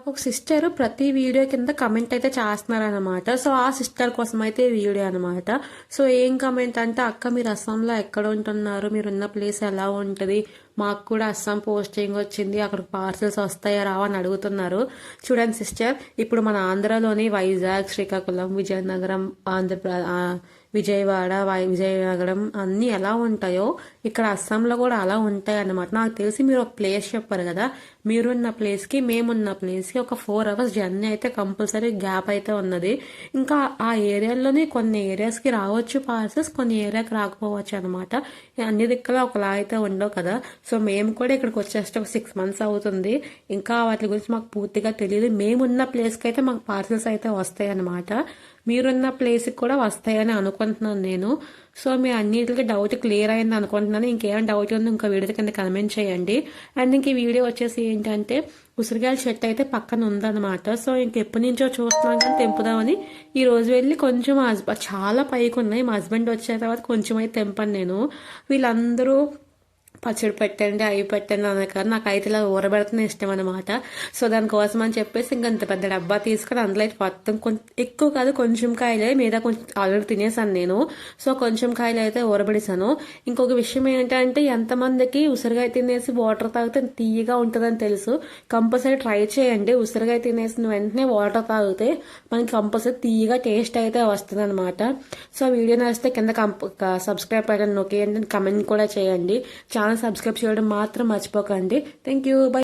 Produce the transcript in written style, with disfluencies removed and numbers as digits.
ఒక సిస్టర్ ప్రతి వీడియో కింద కమెంట్ అయితే చేస్తున్నారనమాట. సో ఆ సిస్టర్ కోసం అయితే వీడియో అనమాట. సో ఏం కమెంట్ అంటే, అక్క మీరు అస్సాంలో ఎక్కడ ఉంటున్నారు, మీరున్న ప్లేస్ ఎలా ఉంటుంది, మాకు కూడా అస్సాం పోస్టింగ్ వచ్చింది, అక్కడికి పార్సల్స్ వస్తాయా రావా అని అడుగుతున్నారు. చూడండి సిస్టర్, ఇప్పుడు మన ఆంధ్రాలోని వైజాగ్, శ్రీకాకుళం, విజయనగరం, విజయవాడ, విజయనగరం అన్నీ ఎలా ఉంటాయో ఇక్కడ అస్సాంలో కూడా అలా ఉంటాయి అన్నమాట. నాకు తెలిసి మీరు ఒక ప్లేస్ చెప్పారు కదా, మీరున్న ప్లేస్కి మేమున్న ప్లేస్కి ఒక 4 hours జర్నీ అయితే కంపల్సరీ గ్యాప్ అయితే ఉన్నది. ఇంకా ఆ ఏరియాలోనే కొన్ని ఏరియాస్కి రావచ్చు పార్సల్స్, కొన్ని ఏరియాకి రాకపోవచ్చు అనమాట. అన్ని దిక్కులో ఒకలా అయితే ఉండవు కదా. సో మేము కూడా ఇక్కడికి వచ్చేస్తే ఒక 6 months అవుతుంది. ఇంకా వాటి గురించి మాకు పూర్తిగా తెలియదు. మేమున్న ప్లేస్కి అయితే మాకు పార్సల్స్ అయితే వస్తాయి అనమాట. మీరున్న ప్లేస్కి కూడా వస్తాయని అనుకుంటున్నాను నేను. సో మీ అన్నిటికి డౌట్ క్లియర్ అయింది అనుకుంటున్నాను. ఇంకేమైనా డౌట్ ఉందో ఇంకా వీడియో కింద కమెంట్ చేయండి. అండ్ ఇంక ఈ వీడియో వచ్చేసి ఏంటంటే, ఉసిరికాయల చెట్టు అయితే పక్కన ఉందన్నమాట. సో ఇంకెప్పటి నుంచో చూస్తున్నాం కానీ తెంపుదామని ఈ రోజు వెళ్ళి కొంచెం చాలా పైకి ఉన్నాయి. మా హస్బెండ్ వచ్చే తర్వాత కొంచెం అయితే తెంపాను నేను. వీళ్ళందరూ పచ్చడి పెట్టండి, అవి పెట్టండి అన్నారు. నాకైతే ఇలా ఊరబెడుతున్న ఇష్టం అనమాట. సో దానికోసం అని చెప్పేసి ఇంకంత పెద్ద డబ్బా తీసుకొని అందులో అయితే మొత్తం ఎక్కువ కాదు, కొంచెం కాయలే, మీద కొంచెం ఆల్రెడీ తినేసాను నేను. సో కొంచెం కాయలు అయితే ఊరబెడిసాను. ఇంకొక విషయం ఏంటంటే, ఎంతమందికి ఉసిరికాయ తినేసి వాటర్ తాగితే తీయగా ఉంటుందని తెలుసు. కంపల్సరీ ట్రై చేయండి. ఉసిరికాయ తినేసిన వెంటనే వాటర్ తాగితే మనకి కంపల్సరీ తీయగా టేస్ట్ అయితే వస్తుంది అనమాట. సో వీడియో నచ్చితే కింద సబ్స్క్రైబ్ బటన్ నొక్కేయండి, కమెంట్ కూడా చేయండి. ఛానల్ సబ్స్క్రైబ్ చేయడం మాత్రం మర్చిపోకండి. Thank you, by.